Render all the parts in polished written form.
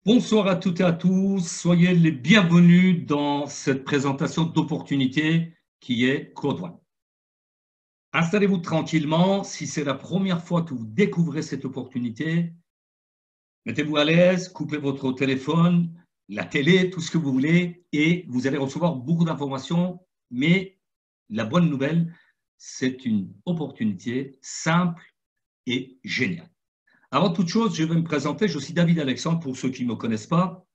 Bonsoir à toutes et à tous, soyez les bienvenus dans cette présentation d'opportunité qui est Code One. Installez-vous tranquillement, si c'est la première fois que vous découvrez cette opportunité, mettez-vous à l'aise, coupez votre téléphone, la télé, tout ce que vous voulez et vous allez recevoir beaucoup d'informations, mais la bonne nouvelle, c'est une opportunité simple et géniale. Avant toute chose, je vais me présenter. Je suis David Alexandre, pour ceux qui ne me connaissent pas.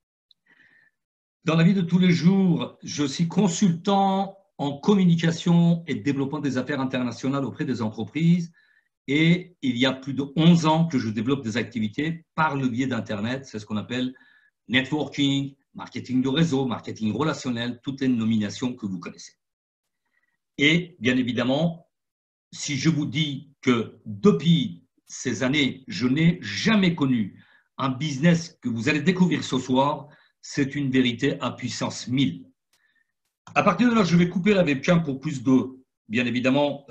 Dans la vie de tous les jours, je suis consultant en communication et développement des affaires internationales auprès des entreprises. Et il y a plus de 11 ans que je développe des activités par le biais d'Internet. C'est ce qu'on appelle networking, marketing de réseau, marketing relationnel, toutes les nominations que vous connaissez. Et bien évidemment, si je vous dis que depuis ces années, je n'ai jamais connu un business que vous allez découvrir ce soir, c'est une vérité à puissance 1000. À partir de là, je vais couper la webcam pour plus de, bien évidemment,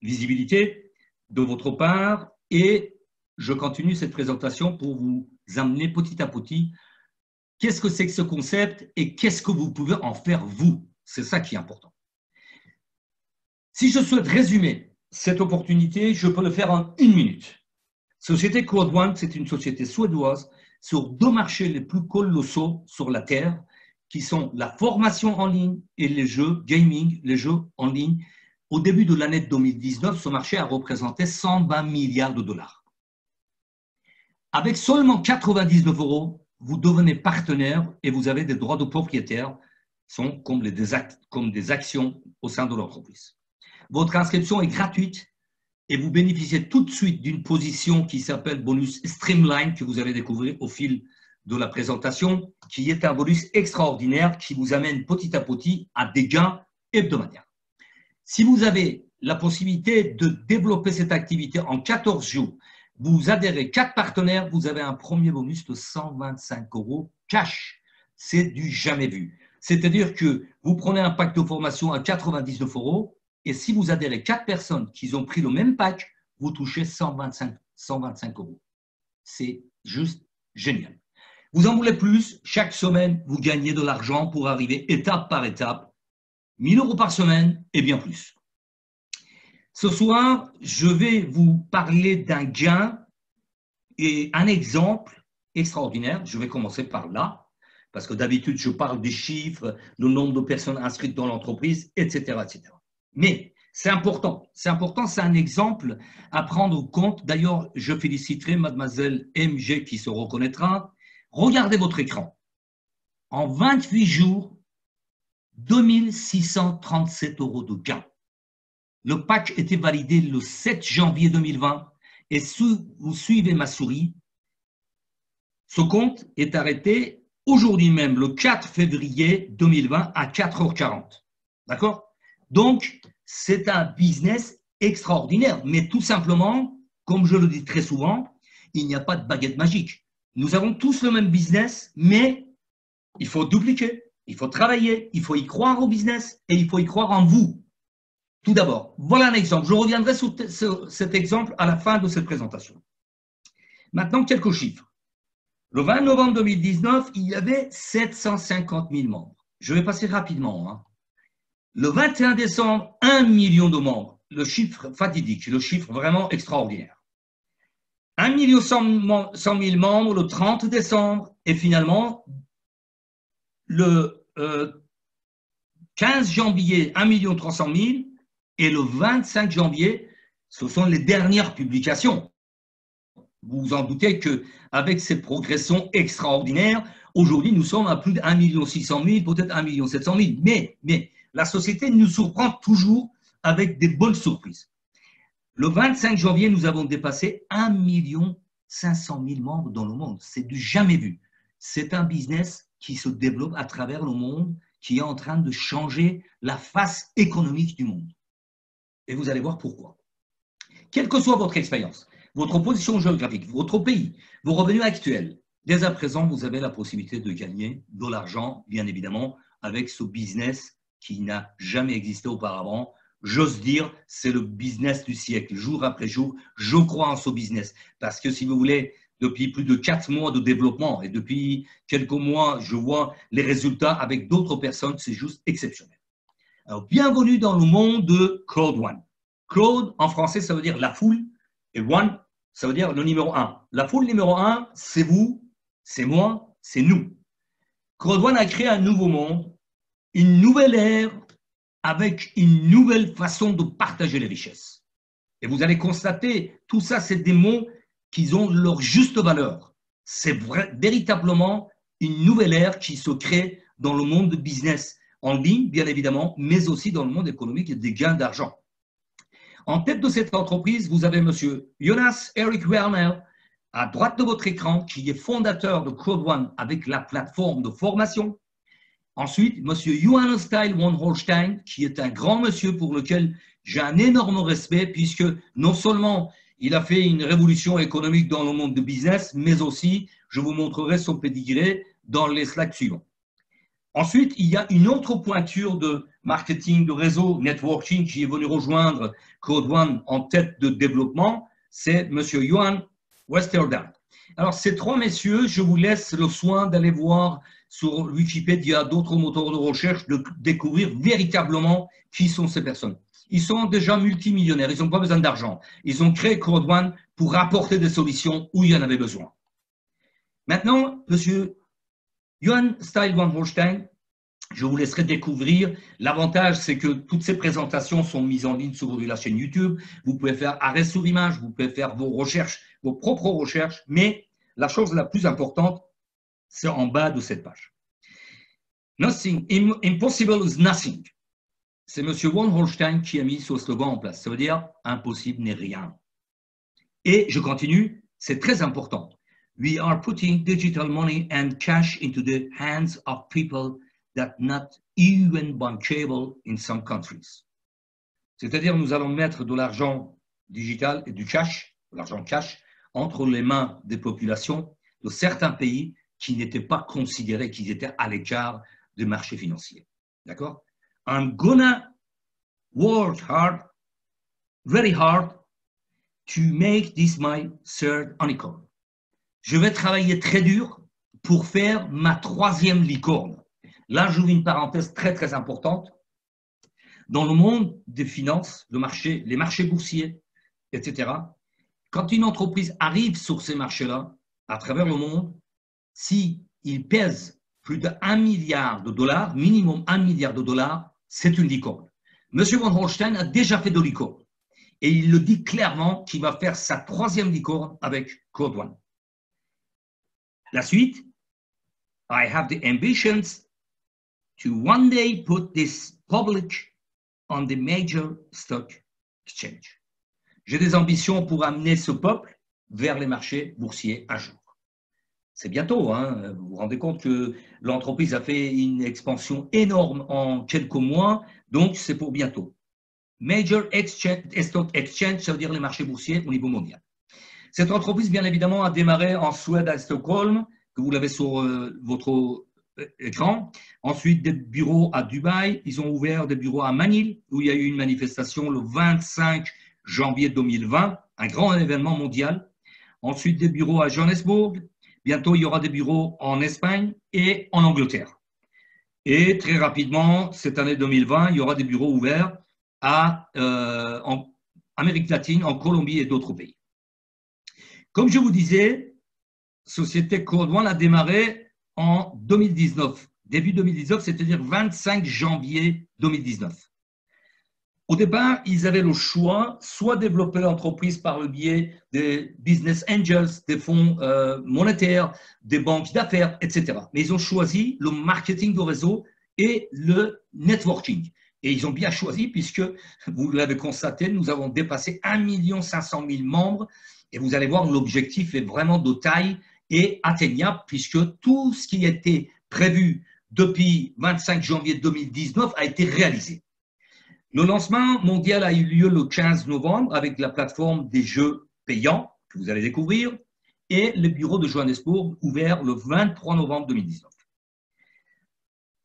visibilité de votre part et je continue cette présentation pour vous amener petit à petit qu'est-ce que c'est que ce concept et qu'est-ce que vous pouvez en faire vous. C'est ça qui est important. Si je souhaite résumer cette opportunité, je peux le faire en 1 minute. Société Code One, c'est une société suédoise sur 2 marchés les plus colossaux sur la Terre, qui sont la formation en ligne et les jeux gaming, les jeux en ligne. Au début de l'année 2019, ce marché a représenté 120 milliards de dollars. Avec seulement 99 €, vous devenez partenaire et vous avez des droits de propriétaire, sont comme des actions au sein de l'entreprise. Votre inscription est gratuite et vous bénéficiez tout de suite d'une position qui s'appelle bonus Streamline que vous allez découvrir au fil de la présentation, qui est un bonus extraordinaire qui vous amène petit à petit à des gains hebdomadaires. Si vous avez la possibilité de développer cette activité en 14 jours, vous adhérez 4 partenaires, vous avez un premier bonus de 125 € cash. C'est du jamais vu. C'est-à-dire que vous prenez un pack de formation à 99 € et si vous adhérez 4 personnes qui ont pris le même pack, vous touchez 125 €. C'est juste génial. Vous en voulez plus, chaque semaine, vous gagnez de l'argent pour arriver étape par étape, 1 000 € par semaine et bien plus. Ce soir, je vais vous parler d'un gain et un exemple extraordinaire. Je vais commencer par là, parce que d'habitude, je parle des chiffres, le nombre de personnes inscrites dans l'entreprise, etc., etc. Mais c'est important, c'est un exemple à prendre en compte. D'ailleurs, je féliciterai mademoiselle MG qui se reconnaîtra. Regardez votre écran. En 28 jours, 2 637 € de gains. Le pack était validé le 7 janvier 2020 et si vous suivez ma souris, ce compte est arrêté aujourd'hui même, le 4 février 2020 à 4h40. D'accord? Donc, c'est un business extraordinaire, mais tout simplement, comme je le dis très souvent, il n'y a pas de baguette magique. Nous avons tous le même business, mais il faut dupliquer, il faut travailler, il faut y croire au business et il faut y croire en vous. Tout d'abord, voilà un exemple. Je reviendrai sur cet exemple à la fin de cette présentation. Maintenant, quelques chiffres. Le 20 novembre 2019, il y avait 750 000 membres. Je vais passer rapidement, hein. Le 21 décembre, 1 million de membres. Le chiffre fatidique, le chiffre vraiment extraordinaire. 1 100 000 membres le 30 décembre et finalement, le 15 janvier, 1 300 000 et le 25 janvier, ce sont les dernières publications. Vous vous en doutez qu'avec cette progression extraordinaire, aujourd'hui, nous sommes à plus de 1 600 000, peut-être 1 700 000. Mais la société nous surprend toujours avec des bonnes surprises. Le 25 janvier, nous avons dépassé 1 500 000 membres dans le monde. C'est du jamais vu. C'est un business qui se développe à travers le monde, qui est en train de changer la face économique du monde. Et vous allez voir pourquoi. Quelle que soit votre expérience, votre position géographique, votre pays, vos revenus actuels, dès à présent, vous avez la possibilité de gagner de l'argent, bien évidemment, avec ce business qui n'a jamais existé auparavant. J'ose dire, c'est le business du siècle. Jour après jour, je crois en ce business. Parce que si vous voulez, depuis plus de 4 mois de développement et depuis quelques mois, je vois les résultats avec d'autres personnes, c'est juste exceptionnel. Alors, bienvenue dans le monde de Crowd One. Crowd, en français, ça veut dire la foule, et One, ça veut dire le numéro 1. La foule numéro 1, c'est vous, c'est moi, c'est nous. Crowd One a créé un nouveau monde, une nouvelle ère, avec une nouvelle façon de partager les richesses. Et vous allez constater, tout ça, c'est des mots qui ont leur juste valeur. C'est véritablement une nouvelle ère qui se crée dans le monde de business, en ligne, bien évidemment, mais aussi dans le monde économique et des gains d'argent. En tête de cette entreprise, vous avez M. Jonas Erik Werner, à droite de votre écran, qui est fondateur de Crowd One avec la plateforme de formation. Ensuite, M. Johannes Steil von Holstein, qui est un grand monsieur pour lequel j'ai un énorme respect, puisque non seulement il a fait une révolution économique dans le monde du business, mais aussi, je vous montrerai son pédigré dans les slides suivants. Ensuite, il y a une autre pointure de marketing, de réseau, networking, qui est venu rejoindre Crowd One en tête de développement, c'est M. Johan Westerdahl. Alors, ces trois messieurs, je vous laisse le soin d'aller voir sur Wikipédia, d'autres moteurs de recherche, de découvrir véritablement qui sont ces personnes. Ils sont déjà multimillionnaires, ils n'ont pas besoin d'argent. Ils ont créé Crowd One pour apporter des solutions où il y en avait besoin. Maintenant, M. Johann Steil von Holstein, je vous laisserai découvrir. L'avantage, c'est que toutes ces présentations sont mises en ligne sur la chaîne YouTube. Vous pouvez faire arrêt sur image, vous pouvez faire vos recherches, vos propres recherches, mais la chose la plus importante, c'est en bas de cette page. Nothing, impossible is nothing. C'est M. von Holstein qui a mis ce slogan en place. Ça veut dire impossible n'est rien. Et je continue, c'est très important. We are putting digital money and cash into the hands of people that not even bankable in some countries. C'est-à-dire, nous allons mettre de l'argent digital et du cash, de l'argent cash, entre les mains des populations de certains pays qui n'étaient pas considérés, qui étaient à l'écart des marchés financiers. D'accord? I'm gonna work hard, very hard, to make this my third unicorn. Je vais travailler très dur pour faire ma troisième licorne. Là, j'ouvre une parenthèse très, très importante. Dans le monde des finances, les marchés boursiers, etc., quand une entreprise arrive sur ces marchés-là, à travers le monde, s'il pèse plus d'1 milliard de dollars, minimum 1 milliard de dollars, c'est une licorne. M. von Holstein a déjà fait de licorne. Et il le dit clairement qu'il va faire sa troisième licorne avec Crowd One. La suite, I have the ambitions to one day put this public on the major stock exchange. J'ai des ambitions pour amener ce peuple vers les marchés boursiers un jour. C'est bientôt, hein. Vous vous rendez compte que l'entreprise a fait une expansion énorme en quelques mois, donc c'est pour bientôt. Major stock exchange, ça veut dire les marchés boursiers au niveau mondial. Cette entreprise, bien évidemment, a démarré en Suède à Stockholm, que vous l'avez sur votre écran. Ensuite, des bureaux à Dubaï. Ils ont ouvert des bureaux à Manille, où il y a eu une manifestation le 25 janvier 2020, un grand événement mondial. Ensuite, des bureaux à Johannesburg. Bientôt, il y aura des bureaux en Espagne et en Angleterre. Et très rapidement, cette année 2020, il y aura des bureaux ouverts en Amérique latine, en Colombie et d'autres pays. Comme je vous disais, Société Crowd One a démarré en 2019, début 2019, c'est-à-dire 25 janvier 2019. Au départ, ils avaient le choix, soit développer l'entreprise par le biais des business angels, des fonds monétaires, des banques d'affaires, etc. Mais ils ont choisi le marketing de réseau et le networking. Et ils ont bien choisi puisque, vous l'avez constaté, nous avons dépassé 1 500 000 membres. Et vous allez voir, l'objectif est vraiment de taille et atteignable puisque tout ce qui était prévu depuis 25 janvier 2019 a été réalisé. Le lancement mondial a eu lieu le 15 novembre avec la plateforme des jeux payants que vous allez découvrir et le bureau de Johannesburg ouvert le 23 novembre 2019.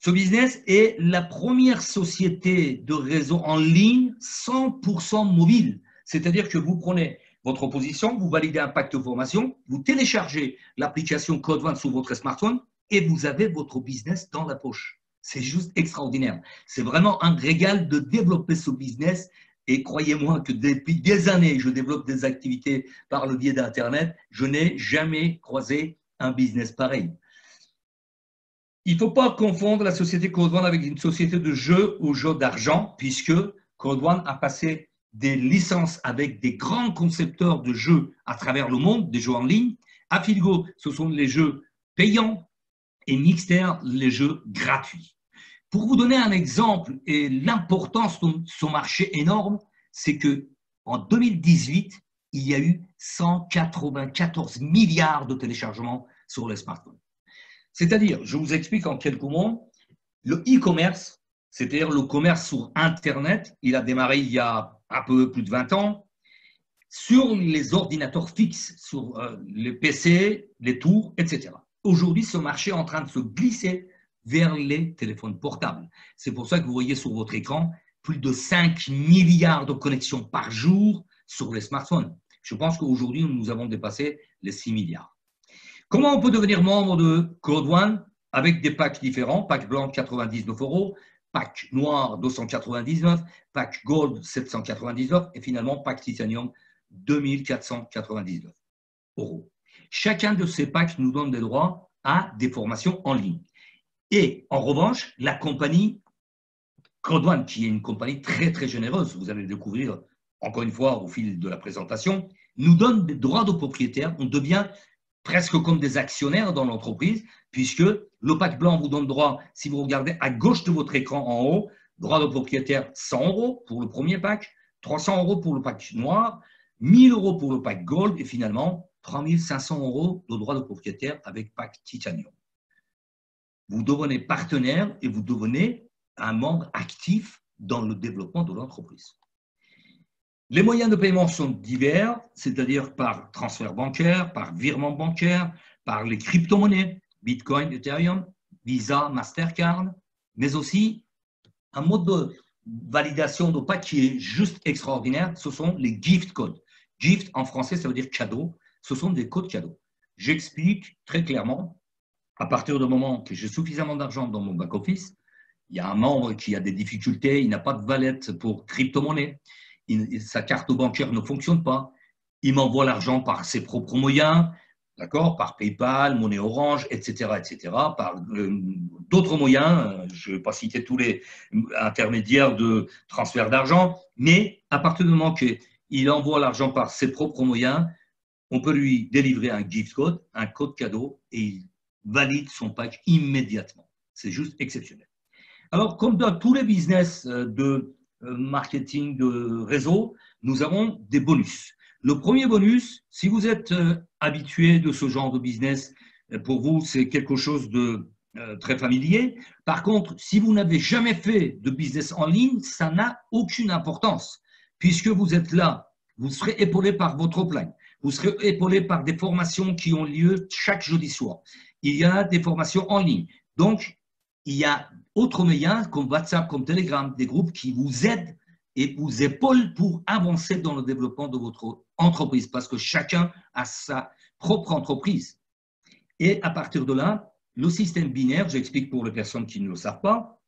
Ce business est la première société de réseau en ligne 100% mobile. C'est-à-dire que vous prenez votre position, vous validez un pack de formation, vous téléchargez l'application Code One sur votre smartphone et vous avez votre business dans la poche. C'est juste extraordinaire. C'est vraiment un régal de développer ce business. Et croyez-moi que depuis des années, je développe des activités par le biais d'Internet. Je n'ai jamais croisé un business pareil. Il ne faut pas confondre la société Code One avec une société de jeux ou jeux d'argent, puisque Code One a passé des licences avec des grands concepteurs de jeux à travers le monde, des jeux en ligne. Affiligo, ce sont les jeux payants et Mixter, les jeux gratuits. Pour vous donner un exemple et l'importance de son marché énorme, c'est qu'en 2018, il y a eu 194 milliards de téléchargements sur les smartphones. C'est-à-dire, je vous explique en quelques mots, le e-commerce, c'est-à-dire le commerce sur Internet, il a démarré il y a un peu plus de 20 ans, sur les ordinateurs fixes, sur les PC, les tours, etc. Aujourd'hui, ce marché est en train de se glisser vers les téléphones portables. C'est pour ça que vous voyez sur votre écran plus de 5 milliards de connexions par jour sur les smartphones. Je pense qu'aujourd'hui, nous avons dépassé les 6 milliards. Comment on peut devenir membre de Code One avec des packs différents? Pack blanc, 99 €, pack noir, 299, pack gold, 799 et finalement pack titanium, 2499 €. Chacun de ces packs nous donne des droits à des formations en ligne. Et en revanche, la compagnie Code One, qui est une compagnie très très généreuse, vous allez le découvrir encore une fois au fil de la présentation, nous donne des droits de propriétaire. On devient presque comme des actionnaires dans l'entreprise, puisque le pack blanc vous donne droit, si vous regardez à gauche de votre écran en haut, droit de propriétaire 100 € pour le premier pack, 300 € pour le pack noir, 1000 € pour le pack gold et finalement 3500 € de droit de propriétaire avec pack titanium. Vous devenez partenaire et vous devenez un membre actif dans le développement de l'entreprise. Les moyens de paiement sont divers, c'est-à-dire par transfert bancaire, par virement bancaire, par les crypto-monnaies, Bitcoin, Ethereum, Visa, Mastercard, mais aussi un mode de validation de pack qui est juste extraordinaire, ce sont les gift codes. Gift en français, ça veut dire cadeau, ce sont des codes cadeaux. J'explique très clairement, à partir du moment que j'ai suffisamment d'argent dans mon back-office, il y a un membre qui a des difficultés, il n'a pas de wallet pour crypto-monnaie, sa carte bancaire ne fonctionne pas, il m'envoie l'argent par ses propres moyens, d'accord, par PayPal, Monnaie Orange, etc., par d'autres moyens. Je ne vais pas citer tous les intermédiaires de transfert d'argent, mais à partir du moment qu'il envoie l'argent par ses propres moyens, on peut lui délivrer un gift code, un code cadeau, et il valide son pack immédiatement. C'est juste exceptionnel. Alors, comme dans tous les business de marketing de réseau, nous avons des bonus. Le premier bonus, si vous êtes habitué de ce genre de business, pour vous, c'est quelque chose de très familier. Par contre, si vous n'avez jamais fait de business en ligne, ça n'a aucune importance, puisque vous êtes là, vous serez épaulé par votre upline, vous serez épaulé par des formations qui ont lieu chaque jeudi soir. Il y a des formations en ligne. Donc, il y a autres moyens comme WhatsApp, comme Telegram, des groupes qui vous aident et vous épaulent pour avancer dans le développement de votre entreprise, parce que chacun a sa propre entreprise. Et à partir de là, le système binaire, j'explique pour les personnes qui ne le savent pas,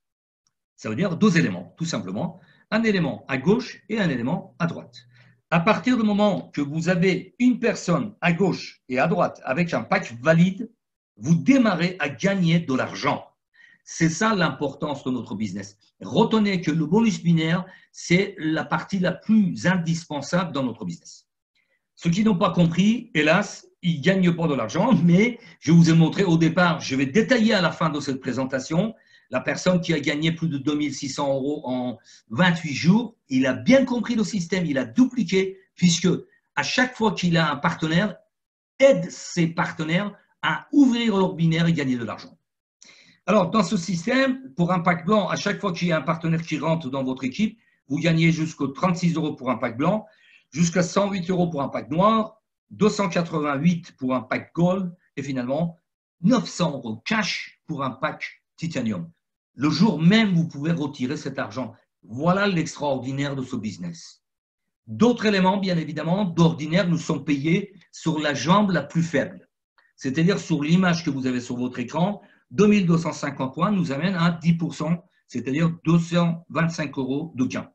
ça veut dire 2 éléments, tout simplement. Un élément à gauche et un élément à droite. À partir du moment que vous avez une personne à gauche et à droite avec un pack valide, vous démarrez à gagner de l'argent. C'est ça l'importance de notre business. Retenez que le bonus binaire, c'est la partie la plus indispensable dans notre business. Ceux qui n'ont pas compris, hélas, ils ne gagnent pas de l'argent, mais je vous ai montré au départ, je vais détailler à la fin de cette présentation, la personne qui a gagné plus de 2600 € en 28 jours, il a bien compris le système, il a dupliqué, puisque à chaque fois qu'il a un partenaire, aide ses partenaires à ouvrir leur binaire et gagner de l'argent. Alors, dans ce système, pour un pack blanc, à chaque fois qu'il y a un partenaire qui rentre dans votre équipe, vous gagnez jusqu'à 36 € pour un pack blanc, jusqu'à 108 € pour un pack noir, 288 pour un pack gold et finalement 900 € cash pour un pack titanium. Le jour même, vous pouvez retirer cet argent. Voilà l'extraordinaire de ce business. D'autres éléments, bien évidemment, d'ordinaire, nous sommes payés sur la jambe la plus faible. C'est-à-dire sur l'image que vous avez sur votre écran, 2250 points nous amène à 10%, c'est-à-dire 225 € de gain.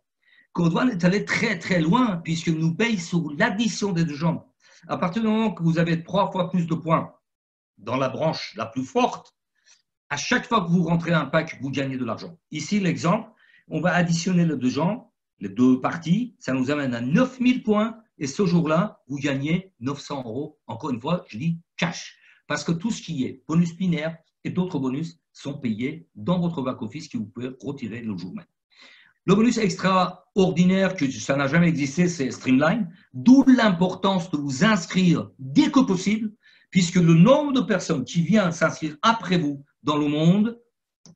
Code One est allé très très loin puisqu'il nous paye sur l'addition des deux jambes. À partir du moment que vous avez 3 fois plus de points dans la branche la plus forte, à chaque fois que vous rentrez un pack, vous gagnez de l'argent. Ici, l'exemple, on va additionner les deux jambes, les deux parties, ça nous amène à 9000 points et ce jour-là, vous gagnez 900 €. Encore une fois, je dis cash. Parce que tout ce qui est bonus binaire et d'autres bonus sont payés dans votre back-office que vous pouvez retirer le jour même. Le bonus extraordinaire, que ça n'a jamais existé, c'est Streamline, d'où l'importance de vous inscrire dès que possible, puisque le nombre de personnes qui viennent s'inscrire après vous dans le monde,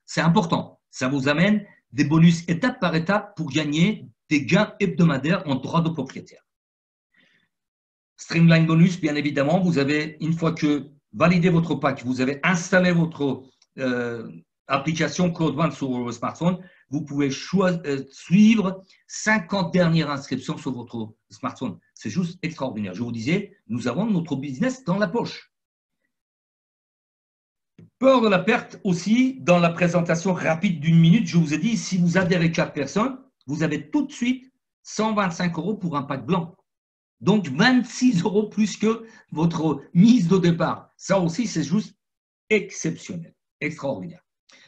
c'est important. Ça vous amène des bonus étape par étape pour gagner des gains hebdomadaires en droit de propriétaire. Streamline bonus, bien évidemment, vous avez, une fois que validé votre pack, vous avez installé votre application Code One sur votre smartphone, vous pouvez suivre 50 dernières inscriptions sur votre smartphone. C'est juste extraordinaire. Je vous disais, nous avons notre business dans la poche. Peur de la perte aussi, dans la présentation rapide d'une minute, je vous ai dit, si vous adhérez 4 personnes, vous avez tout de suite 125 € pour un pack blanc. Donc 26 € plus que votre mise de départ. Ça aussi, c'est juste exceptionnel, extraordinaire.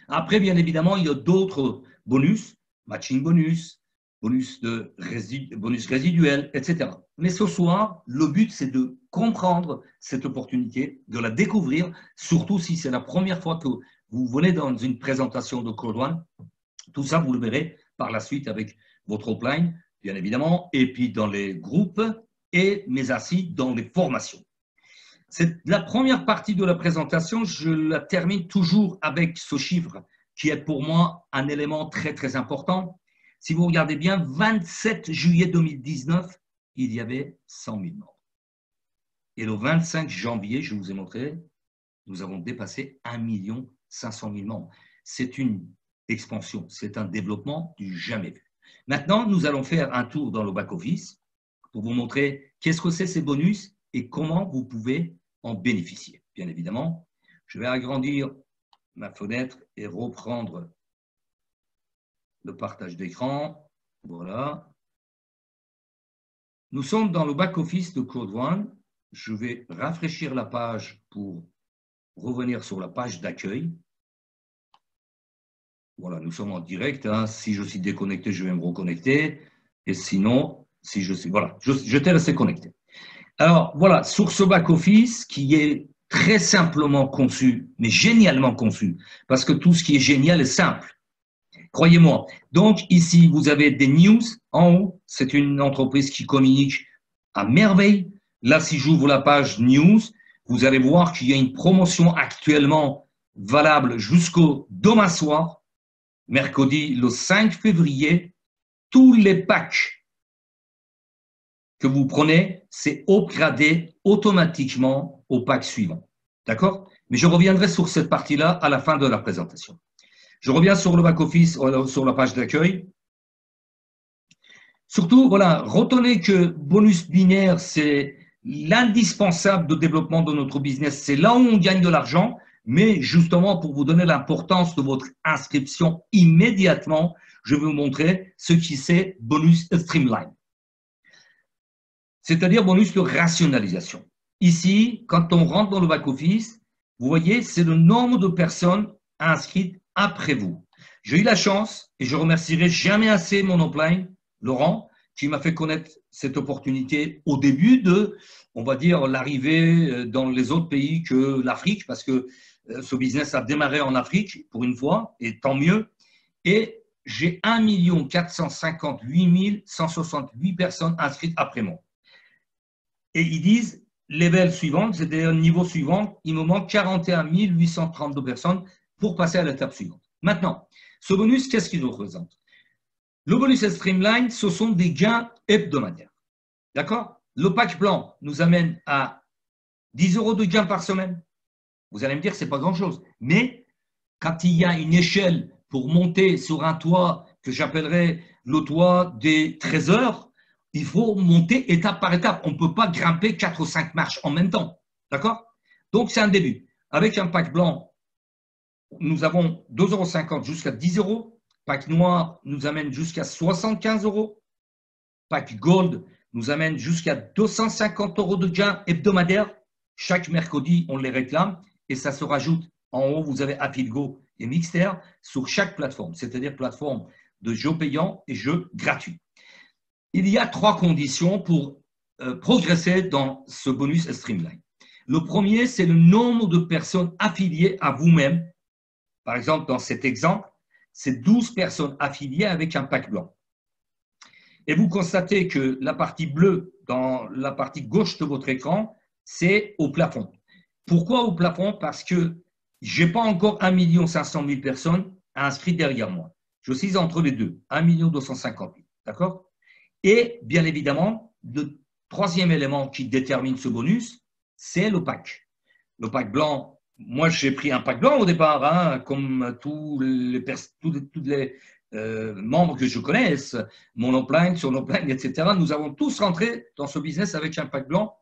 Après, bien évidemment, il y a d'autres bonus, matching bonus, bonus résiduel, etc. Mais ce soir, le but, c'est de comprendre cette opportunité, de la découvrir, surtout si c'est la première fois que vous venez dans une présentation de Code One. Tout ça, vous le verrez par la suite avec votre offline, bien évidemment, et puis dans les groupes et mais ainsi dans les formations. C'est la première partie de la présentation, je la termine toujours avec ce chiffre qui est pour moi un élément très très important. Si vous regardez bien, 27 juillet 2019, il y avait 100 000 morts. Et le 25 janvier, je vous ai montré, nous avons dépassé 1 500 000 morts. C'est une expansion, c'est un développement du jamais vu. Maintenant, nous allons faire un tour dans le back-office pour vous montrer qu'est-ce que c'est ces bonus et comment vous pouvez en bénéficier. Bien évidemment, je vais agrandir ma fenêtre et reprendre le partage d'écran. Voilà. Nous sommes dans le back-office de Code One. Je vais rafraîchir la page pour revenir sur la page d'accueil. Voilà, nous sommes en direct. Hein. Si je suis déconnecté, je vais me reconnecter. Et sinon, si je suis… Voilà, je t'ai resté connecté. Alors, voilà, sur ce back-office qui est très simplement conçu, mais génialement conçu, parce que tout ce qui est génial est simple. Croyez-moi. Donc, ici, vous avez des news en haut. C'est une entreprise qui communique à merveille. Là, si j'ouvre la page news, vous allez voir qu'il y a une promotion actuellement valable jusqu'au demain soir, mercredi le 5 février. Tous les packs que vous prenez, c'est upgradé automatiquement au pack suivant. D'accord? Mais je reviendrai sur cette partie-là à la fin de la présentation. Je reviens sur le back-office, sur la page d'accueil. Surtout, voilà, retenez que bonus binaire, c'est l'indispensable de développement de notre business. C'est là où on gagne de l'argent, mais justement, pour vous donner l'importance de votre inscription immédiatement, je vais vous montrer ce qui c'est bonus Streamline. C'est-à-dire bonus de rationalisation. Ici, quand on rentre dans le back-office, vous voyez, c'est le nombre de personnes inscrites après vous. J'ai eu la chance, et je remercierai jamais assez mon upline, Laurent, qui m'a fait connaître cette opportunité au début de, on va dire, l'arrivée dans les autres pays que l'Afrique, parce que ce business a démarré en Afrique pour une fois, et tant mieux. Et j'ai 1 458 168 personnes inscrites après moi. Et ils disent, level suivant, c'est-à-dire niveau suivant, il me manque 41 832 personnes pour passer à l'étape suivante. Maintenant, ce bonus, qu'est-ce qu'il représente? Le bonus Streamline, ce sont des gains hebdomadaires. D'accord? Le pack blanc nous amène à 10 € de gains par semaine. Vous allez me dire, ce n'est pas grand-chose. Mais quand il y a une échelle pour monter sur un toit que j'appellerais le toit des trésors, il faut monter étape par étape. On ne peut pas grimper 4 ou 5 marches en même temps. D'accord? Donc, c'est un début. Avec un pack blanc, nous avons 2,50 € jusqu'à 10 €. Pack noir nous amène jusqu'à 75 €. Pack gold nous amène jusqu'à 250 € de gain hebdomadaire. Chaque mercredi, on les réclame et ça se rajoute. En haut, vous avez Affidgo et Mixter sur chaque plateforme, c'est-à-dire plateforme de jeux payants et jeux gratuits. Il y a 3 conditions pour progresser dans ce bonus Streamline. Le premier, c'est le nombre de personnes affiliées à vous-même. Par exemple, dans cet exemple, c'est 12 personnes affiliées avec un pack blanc. Et vous constatez que la partie bleue dans la partie gauche de votre écran, c'est au plafond. Pourquoi au plafond? Parce que je n'ai pas encore 1 500 000 personnes inscrites derrière moi. Je suis entre les deux, 1 250 000. D'accord? Et bien évidemment, le troisième élément qui détermine ce bonus, c'est le pack. Le pack blanc, moi j'ai pris un pack blanc au départ, hein, comme tous les membres que je connaisse, Monopline, Sonopline, etc. Nous avons tous rentré dans ce business avec un pack blanc.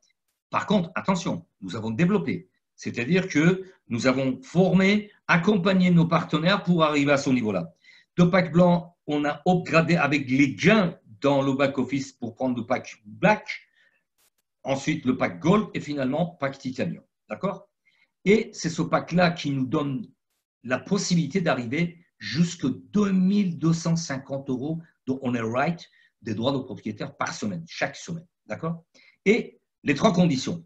Par contre, attention, nous avons développé. C'est-à-dire que nous avons formé, accompagné nos partenaires pour arriver à ce niveau-là. De pack blanc, on a upgradé avec les gains dans le back-office pour prendre le pack black, ensuite le pack gold et finalement pack titanium. D'accord? Et c'est ce pack-là qui nous donne la possibilité d'arriver jusqu'à 2250 € de honor right des droits de propriétaire par semaine, chaque semaine. D'accord? Et les 3 conditions.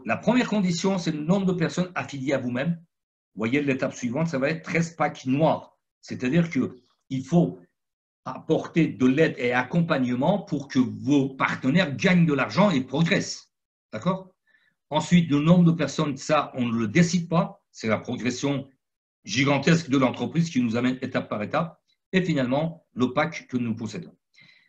La première condition, c'est le nombre de personnes affiliées à vous-même. Vous voyez, l'étape suivante, ça va être 13 packs noirs. C'est-à-dire qu'il faut apporter de l'aide et accompagnement pour que vos partenaires gagnent de l'argent et progressent. D'accord? Ensuite, le nombre de personnes, ça, on ne le décide pas. C'est la progression gigantesque de l'entreprise qui nous amène étape par étape. Et finalement, le pack que nous possédons.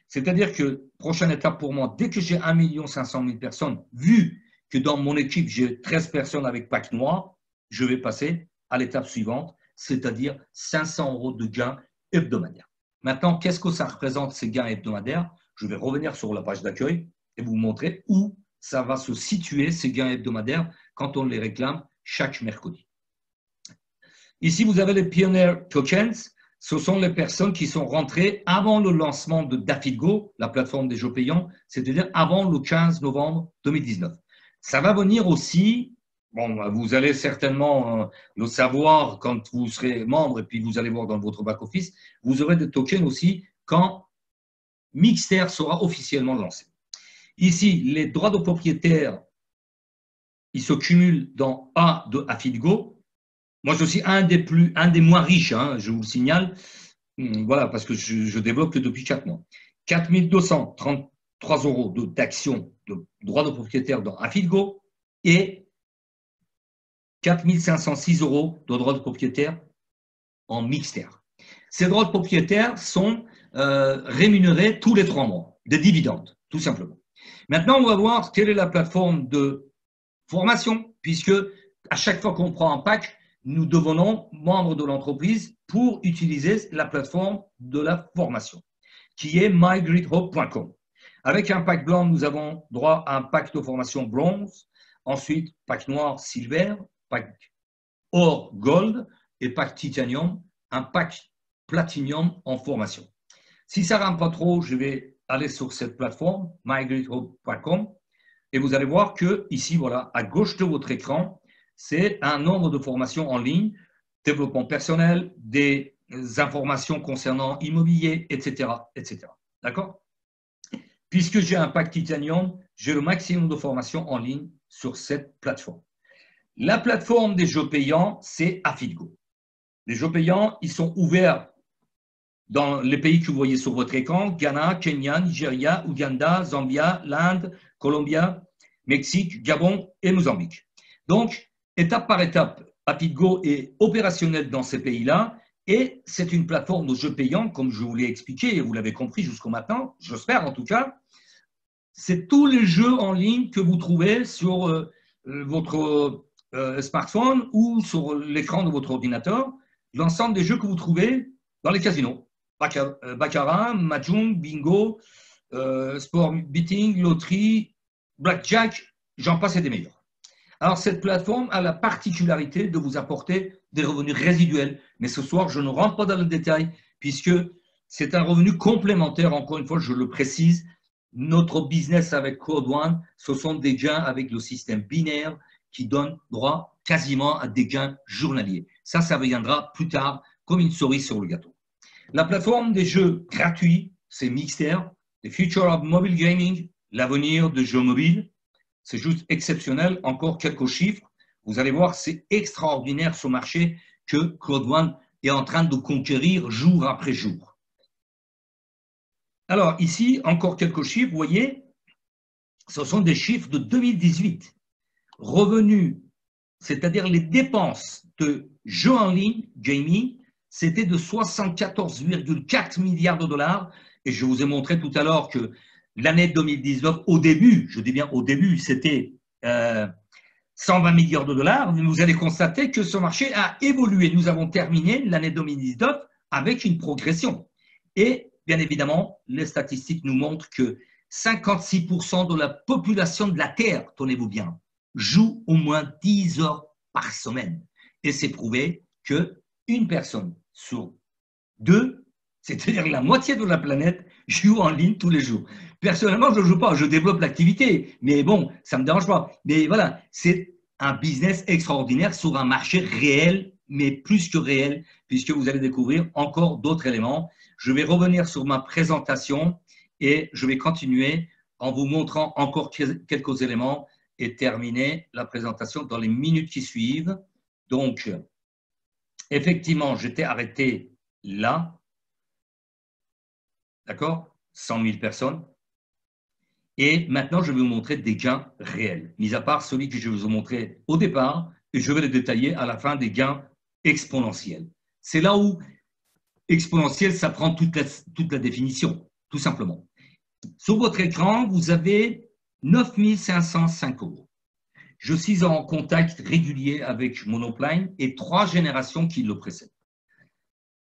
C'est-à-dire que, prochaine étape pour moi, dès que j'ai 1 500 000 personnes, vu que dans mon équipe, j'ai 13 personnes avec pack noir, je vais passer à l'étape suivante, c'est-à-dire 500 € de gains hebdomadaires. Maintenant, qu'est-ce que ça représente ces gains hebdomadaires? Je vais revenir sur la page d'accueil et vous montrer où ça va se situer, ces gains hebdomadaires, quand on les réclame chaque mercredi. Ici, vous avez les Pioneer Tokens. Ce sont les personnes qui sont rentrées avant le lancement de Affidgo, la plateforme des jeux payants, c'est-à-dire avant le 15 novembre 2019. Ça va venir aussi, bon, vous allez certainement le savoir quand vous serez membre et puis vous allez voir dans votre back-office, vous aurez des tokens aussi quand Mixter sera officiellement lancé. Ici, les droits de propriétaire, ils se cumulent dans A de Affidgo. Moi, je suis un des moins riches, hein, je vous le signale. Voilà, parce que je développe que depuis 4 mois. 4 233 € d'actions de droits de propriétaire dans Affidgo et 4 506 € de droits de propriétaire en Mixter. Ces droits de propriétaire sont rémunérés tous les 3 mois, des dividendes, tout simplement. Maintenant, on va voir quelle est la plateforme de formation, puisque à chaque fois qu'on prend un pack, nous devenons membres de l'entreprise pour utiliser la plateforme de la formation, qui est mygreathope.com. Avec un pack blanc, nous avons droit à un pack de formation bronze, ensuite pack noir silver, pack or gold et pack titanium, un pack platinum en formation. Si ça ne rentre pas trop, je vais aller sur cette plateforme, mygreathope.com, et vous allez voir que ici, voilà, à gauche de votre écran, c'est un nombre de formations en ligne, développement personnel, des informations concernant immobilier, etc. etc. D'accord? Puisque j'ai un pack titanium, j'ai le maximum de formations en ligne sur cette plateforme. La plateforme des jeux payants, c'est Affidgo. Les jeux payants, ils sont ouverts dans les pays que vous voyez sur votre écran, Ghana, Kenya, Nigeria, Ouganda, Zambia, l'Inde, Colombia, Mexique, Gabon et Mozambique. Donc, étape par étape, Affidgo est opérationnel dans ces pays-là et c'est une plateforme de jeux payants, comme je vous l'ai expliqué et vous l'avez compris jusqu'au matin, j'espère en tout cas. C'est tous les jeux en ligne que vous trouvez sur votre smartphone ou sur l'écran de votre ordinateur, l'ensemble des jeux que vous trouvez dans les casinos. Baccarat, Mahjong, Bingo, sport betting, loterie, blackjack, j'en passe et des meilleurs. Alors, cette plateforme a la particularité de vous apporter des revenus résiduels. Mais ce soir, je ne rentre pas dans le détail puisque c'est un revenu complémentaire. Encore une fois, je le précise. Notre business avec Code One, ce sont des gains avec le système binaire qui donne droit quasiment à des gains journaliers. Ça viendra plus tard comme une cerise sur le gâteau. La plateforme des jeux gratuits, c'est Mixter, The Future of Mobile Gaming, l'avenir des jeux mobiles. C'est juste exceptionnel. Encore quelques chiffres. Vous allez voir, c'est extraordinaire ce marché que Code One est en train de conquérir jour après jour. Alors ici, encore quelques chiffres. Vous voyez, ce sont des chiffres de 2018. Revenus, c'est-à-dire les dépenses de jeux en ligne, gaming, c'était de 74,4 milliards de dollars. Et je vous ai montré tout à l'heure que l'année 2019, au début, je dis bien au début, c'était 120 milliards de dollars. Mais vous allez constater que ce marché a évolué. Nous avons terminé l'année 2019 avec une progression. Et bien évidemment, les statistiques nous montrent que 56% de la population de la Terre, tenez-vous bien, joue au moins 10 heures par semaine. Et c'est prouvé qu'une personne sur deux, c'est-à-dire la moitié de la planète, joue en ligne tous les jours. Personnellement, je ne joue pas, je développe l'activité, mais bon, ça ne me dérange pas. Mais voilà, c'est un business extraordinaire sur un marché réel, mais plus que réel, puisque vous allez découvrir encore d'autres éléments. Je vais revenir sur ma présentation et je vais continuer en vous montrant encore quelques éléments et terminer la présentation dans les minutes qui suivent. Donc, effectivement, j'étais arrêté là, d'accord, 100 000 personnes. Et maintenant, je vais vous montrer des gains réels, mis à part celui que je vous ai montré au départ, et je vais les détailler à la fin des gains exponentiels. C'est là où exponentiel, ça prend toute la définition, tout simplement. Sur votre écran, vous avez 9 505 €. Je suis en contact régulier avec Monopline et 3 générations qui le précèdent.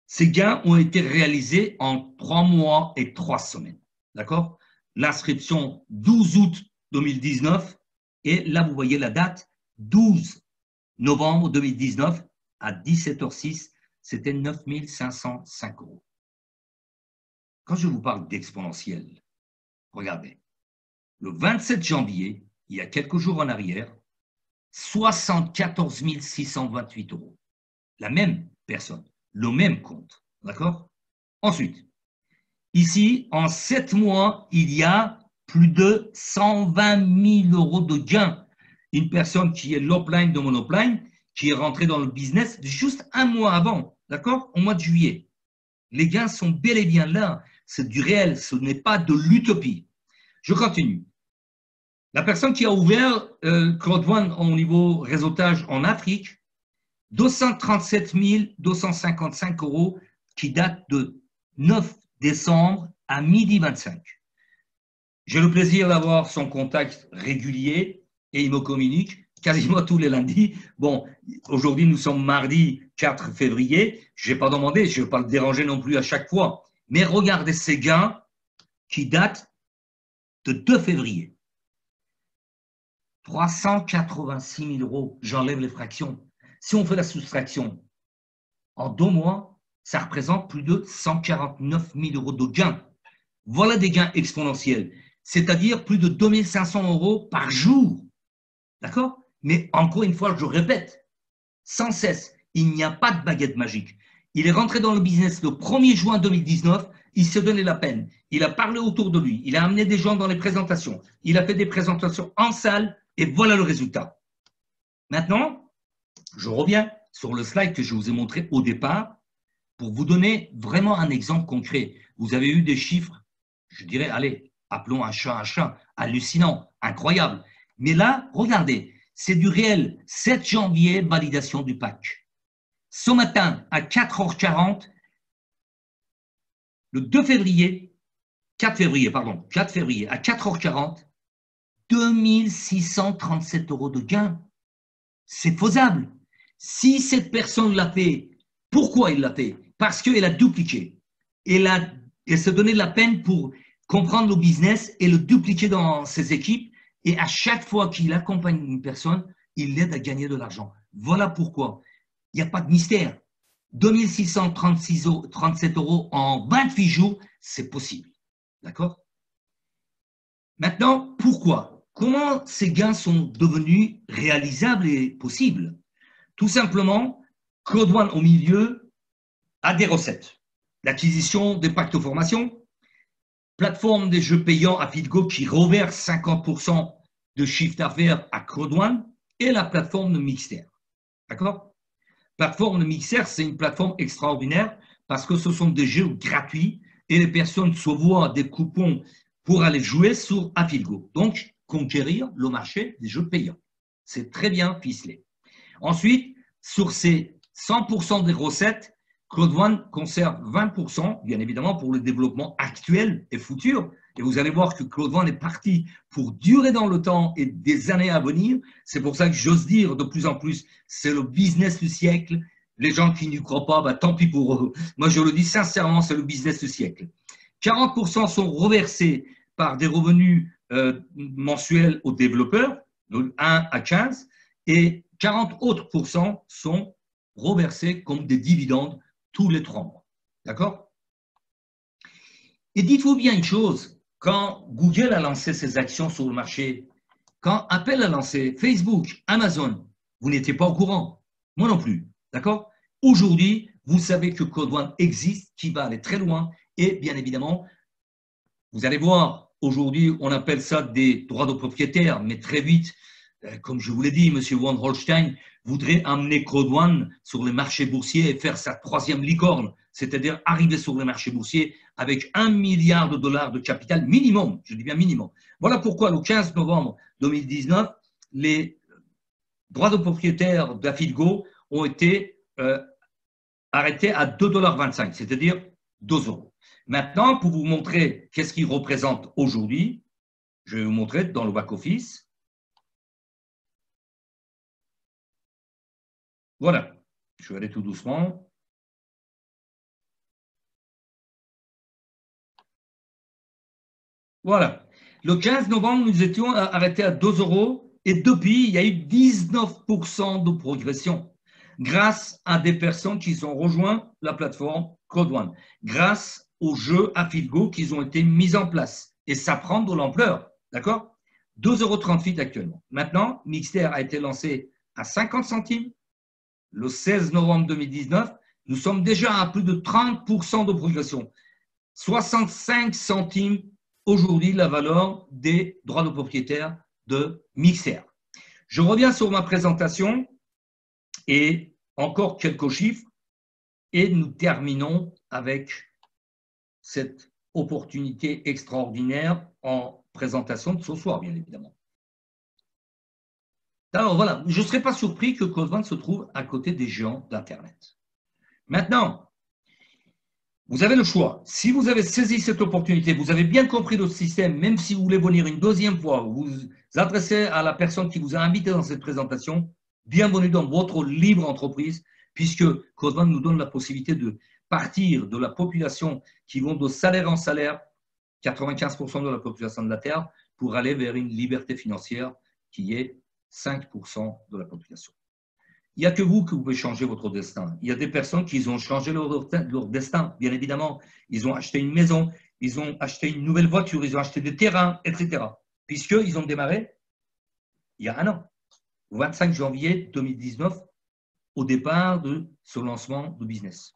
Ces gains ont été réalisés en 3 mois et 3 semaines. D'accord? L'inscription 12 août 2019 et là, vous voyez la date 12 novembre 2019 à 17h06, c'était 9 505 €. Quand je vous parle d'exponentiel, regardez, le 27 janvier, il y a quelques jours en arrière, 74 628 €. La même personne, le même compte. D'accord? Ensuite, ici, en 7 mois, il y a plus de 120 000 € de gains. Une personne qui est l'upline de Monopline, qui est rentrée dans le business juste un mois avant, d'accord? Au mois de juillet. Les gains sont bel et bien là. C'est du réel, ce n'est pas de l'utopie. Je continue. La personne qui a ouvert Code One au niveau réseautage en Afrique, 237 255 € qui date de 9 décembre à midi 25. J'ai le plaisir d'avoir son contact régulier et il me communique quasiment tous les lundis. Bon, aujourd'hui, nous sommes mardi 4 février. Je n'ai pas demandé, je ne vais pas le déranger non plus à chaque fois. Mais regardez ces gains qui datent de 2 février. 386 000 €, j'enlève les fractions. Si on fait la soustraction, en 2 mois, ça représente plus de 149 000 € de gains. Voilà des gains exponentiels, c'est-à-dire plus de 2 500 € par jour. D'accord? Mais encore une fois, je répète, sans cesse, il n'y a pas de baguette magique. Il est rentré dans le business le 1er juin 2019, il s'est donné la peine. Il a parlé autour de lui, il a amené des gens dans les présentations, il a fait des présentations en salle et voilà le résultat. Maintenant, je reviens sur le slide que je vous ai montré au départ pour vous donner vraiment un exemple concret. Vous avez eu des chiffres, je dirais, allez, appelons un chat, hallucinant, incroyable. Mais là, regardez, c'est du réel. 7 janvier, validation du pack. Ce matin, à 4h40, le 4 février, à 4h40, 2637 € de gain. C'est faisable. Si cette personne l'a fait, pourquoi il l'a fait? Parce qu'elle a dupliqué. Elle s'est donné la peine pour comprendre le business et le dupliquer dans ses équipes. Et à chaque fois qu'il accompagne une personne, il l'aide à gagner de l'argent. Voilà pourquoi. Il n'y a pas de mystère. 2637 € en 28 jours, c'est possible. D'accord? Maintenant, pourquoi? Comment ces gains sont devenus réalisables et possibles? Tout simplement, Code One au milieu a des recettes. L'acquisition des packs de formation, plateforme des jeux payants à Fitgo qui reverse 50% de chiffre d'affaires à Code One et la plateforme de Mixter. D'accord? Plateforme de Mixer, c'est une plateforme extraordinaire parce que ce sont des jeux gratuits et les personnes se voient des coupons pour aller jouer sur Affilgo. Donc, conquérir le marché des jeux payants. C'est très bien ficelé. Ensuite, sur ces 100% des recettes, Code One conserve 20%, bien évidemment, pour le développement actuel et futur. Et vous allez voir que Code One est parti pour durer dans le temps et des années à venir. C'est pour ça que j'ose dire de plus en plus, c'est le business du siècle. Les gens qui n'y croient pas, bah, tant pis pour eux. Moi, je le dis sincèrement, c'est le business du siècle. 40% sont reversés par des revenus mensuels aux développeurs, de 1 à 15, et 40 autres % sont reversés comme des dividendes tous les 3 mois. D'accord? Et dites-vous bien une chose, quand Google a lancé ses actions sur le marché, quand Apple a lancé Facebook, Amazon, vous n'étiez pas au courant. Moi non plus. D'accord? Aujourd'hui, vous savez que Code One existe, qui va aller très loin, et bien évidemment, vous allez voir, aujourd'hui, on appelle ça des droits de propriétaire, mais très vite, comme je vous l'ai dit, M. Von Holstein voudrait amener Code One sur les marchés boursiers et faire sa 3e licorne, c'est-à-dire arriver sur les marchés boursiers avec $1 milliard de capital minimum, je dis bien minimum. Voilà pourquoi, le 15 novembre 2019, les droits de propriétaire d'Affilgo ont été arrêtés à 2,25 $, c'est-à-dire 2 €. Maintenant, pour vous montrer qu'est-ce qu'il représente aujourd'hui, je vais vous montrer dans le back-office. Voilà, je vais aller tout doucement. Voilà, le 15 novembre, nous étions arrêtés à 2 € et depuis, il y a eu 19% de progression grâce à des personnes qui ont rejoint la plateforme Code One, grâce aux jeux Affilgo qui ont été mis en place. Et ça prend de l'ampleur, d'accord? 2,38 € actuellement. Maintenant, Mixter a été lancé à 50 centimes le 16 novembre 2019. Nous sommes déjà à plus de 30% de progression. 65 centimes aujourd'hui la valeur des droits de propriétaire de Mixer. Je reviens sur ma présentation et encore quelques chiffres et nous terminons avec cette opportunité extraordinaire en présentation de ce soir, bien évidemment. Alors voilà, je ne serais pas surpris que Code One se trouve à côté des géants d'Internet. Maintenant, vous avez le choix. Si vous avez saisi cette opportunité, vous avez bien compris le système, même si vous voulez venir une 2e fois, vous vous adressez à la personne qui vous a invité dans cette présentation, bienvenue dans votre libre entreprise, puisque Code One nous donne la possibilité de partir de la population qui vont de salaire en salaire, 95% de la population de la Terre, pour aller vers une liberté financière qui est 5% de la population. Il n'y a que vous qui pouvez changer votre destin. Il y a des personnes qui ont changé leur destin, bien évidemment. Ils ont acheté une maison, ils ont acheté une nouvelle voiture, ils ont acheté des terrains, etc. Puisqu'ils ont démarré il y a 1 an, le 25 janvier 2019, au départ de ce lancement de business.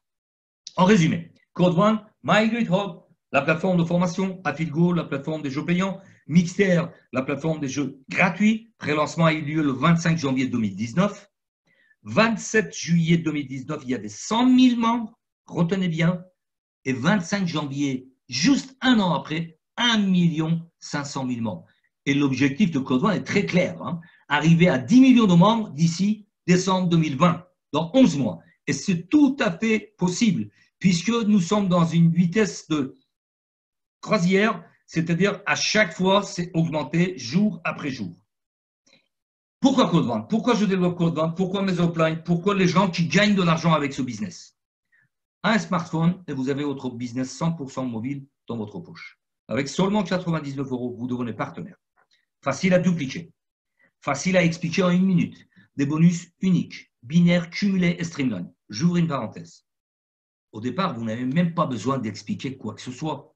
En résumé, Code One, MyGreatHub, la plateforme de formation, Affilgo, la plateforme des jeux payants, Mixter, la plateforme des jeux gratuits. Pré-lancement a eu lieu le 25 janvier 2019. 27 juillet 2019, il y avait 100 000 membres, retenez bien, et 25 janvier, juste 1 an après, 1 500 000 membres. Et l'objectif de Code One est très clair, hein, arriver à 10 millions de membres d'ici décembre 2020, dans 11 mois. Et c'est tout à fait possible, puisque nous sommes dans une vitesse de croisière, c'est-à-dire à chaque fois, c'est augmenté jour après jour. Pourquoi Code One? Pourquoi je développe Code One? Pourquoi mes uplines? Pourquoi les gens qui gagnent de l'argent avec ce business? Un smartphone et vous avez votre business 100% mobile dans votre poche. Avec seulement 99 €, vous devenez partenaire. Facile à dupliquer, facile à expliquer en 1 minute, des bonus uniques, binaires, cumulés et streamline. J'ouvre une parenthèse. Au départ, vous n'avez même pas besoin d'expliquer quoi que ce soit.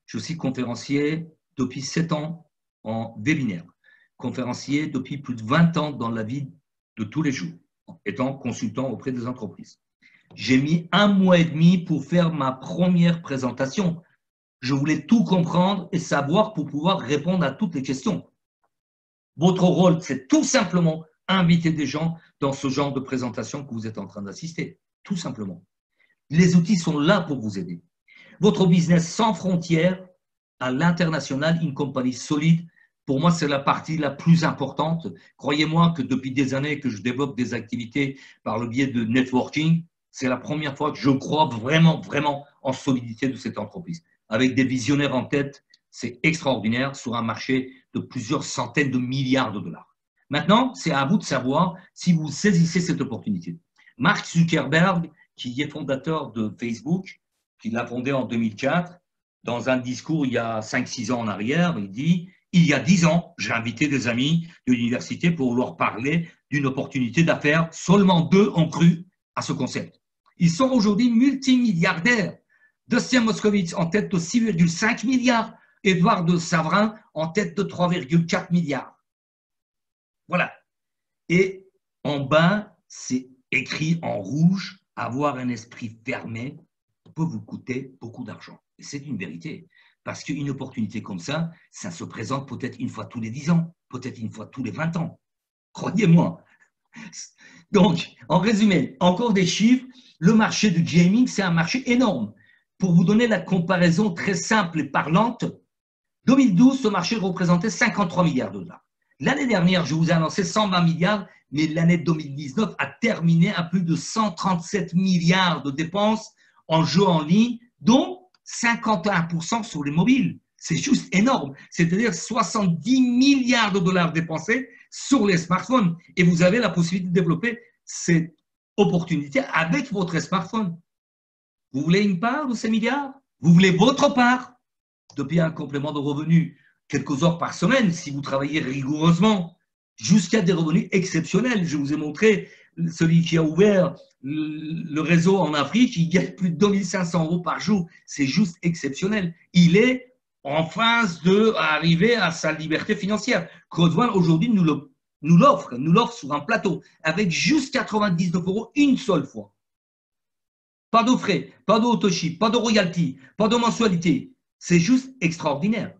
Je suis conférencier depuis 7 ans en webinaire, conférencier depuis plus de 20 ans dans la vie de tous les jours, étant consultant auprès des entreprises. J'ai mis 1 mois et demi pour faire ma première présentation. Je voulais tout comprendre et savoir pour pouvoir répondre à toutes les questions. Votre rôle, c'est tout simplement inviter des gens dans ce genre de présentation que vous êtes en train d'assister. Tout simplement. Les outils sont là pour vous aider. Votre business sans frontières, à l'international, une compagnie solide, pour moi, c'est la partie la plus importante. Croyez-moi que depuis des années que je développe des activités par le biais de networking, c'est la première fois que je crois vraiment, vraiment en solidité de cette entreprise. Avec des visionnaires en tête, c'est extraordinaire sur un marché de plusieurs centaines de milliards de dollars. Maintenant, c'est à vous de savoir si vous saisissez cette opportunité. Mark Zuckerberg, qui est fondateur de Facebook, qui l'a fondé en 2004, dans un discours il y a 5-6 ans en arrière, il dit « Il y a 10 ans, j'ai invité des amis de l'université pour leur parler d'une opportunité d'affaires. Seulement 2 ont cru à ce concept. Ils sont aujourd'hui multimilliardaires. Dustin Moskovitz en tête de 6,5 milliards. Edouard de Savrin en tête de 3,4 milliards. Voilà. Et en bas, c'est écrit en rouge, avoir un esprit fermé peut vous coûter beaucoup d'argent. Et c'est une vérité. Parce qu'une opportunité comme ça se présente peut-être une fois tous les 10 ans, peut-être une fois tous les 20 ans. Croyez-moi. Donc, en résumé, encore des chiffres. Le marché du gaming, c'est un marché énorme. Pour vous donner la comparaison très simple et parlante, 2012, ce marché représentait 53 milliards de dollars. L'année dernière, je vous ai annoncé 120 milliards, mais l'année 2019 a terminé à plus de 137 milliards de dépenses en jeux en ligne, dont 51% sur les mobiles. C'est juste énorme. C'est-à-dire 70 milliards de dollars dépensés sur les smartphones. Et vous avez la possibilité de développer cette opportunité avec votre smartphone. Vous voulez une part de ces milliards? Vous voulez votre part? Depuis un complément de revenus quelques heures par semaine, si vous travaillez rigoureusement, jusqu'à des revenus exceptionnels. Je vous ai montré celui qui a ouvert le réseau en Afrique, il gagne plus de 2500 € par jour. C'est juste exceptionnel. Il est en phase d'arriver à sa liberté financière. Code One, aujourd'hui, nous l'offre sur un plateau, avec juste 99 € une seule fois. Pas de frais, pas d'autoship, pas de royalty, pas de mensualité. C'est juste extraordinaire.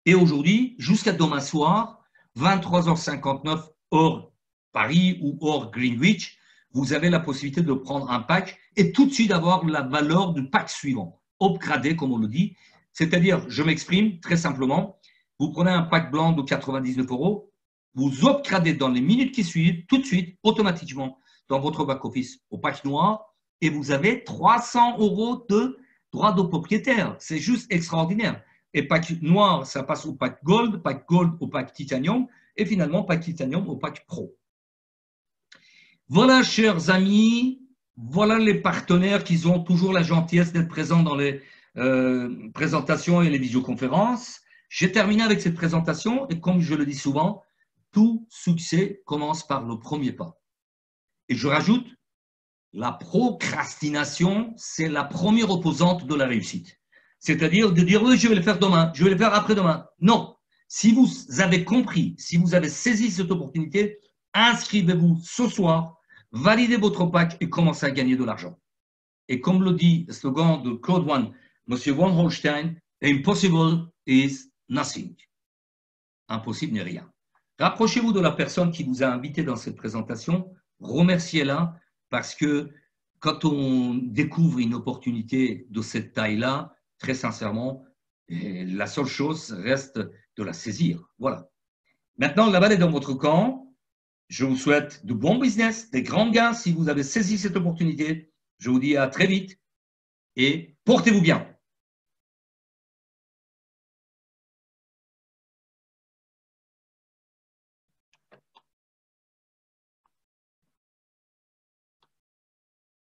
Et aujourd'hui, jusqu'à demain soir, 23h59, hors Paris ou hors Greenwich, vous avez la possibilité de prendre un pack et tout de suite avoir la valeur du pack suivant, upgradé comme on le dit. C'est-à-dire, je m'exprime très simplement, vous prenez un pack blanc de 99 €, vous upgradez dans les minutes qui suivent, tout de suite, automatiquement, dans votre back-office au pack noir, et vous avez 300 € de droits de propriétaire. C'est juste extraordinaire. Et pack noir, ça passe au pack gold au pack titanium, et finalement pack titanium au pack pro. Voilà, chers amis, voilà les partenaires qui ont toujours la gentillesse d'être présents dans les présentations et les visioconférences. J'ai terminé avec cette présentation, et comme je le dis souvent, tout succès commence par le premier pas. Et je rajoute, la procrastination, c'est la première opposante de la réussite. C'est-à-dire de dire, oui, je vais le faire demain, je vais le faire après-demain. Non. Si vous avez compris, si vous avez saisi cette opportunité, inscrivez-vous ce soir, validez votre pack et commencez à gagner de l'argent. Et comme le dit le slogan de Code One, M. Von Holstein, impossible is nothing. Impossible n'est rien. Rapprochez-vous de la personne qui vous a invité dans cette présentation, remerciez-la, parce que quand on découvre une opportunité de cette taille-là, très sincèrement, la seule chose reste de la saisir. Voilà. Maintenant, la balle est dans votre camp. Je vous souhaite de bons business, des grands gains si vous avez saisi cette opportunité. Je vous dis à très vite et portez-vous bien.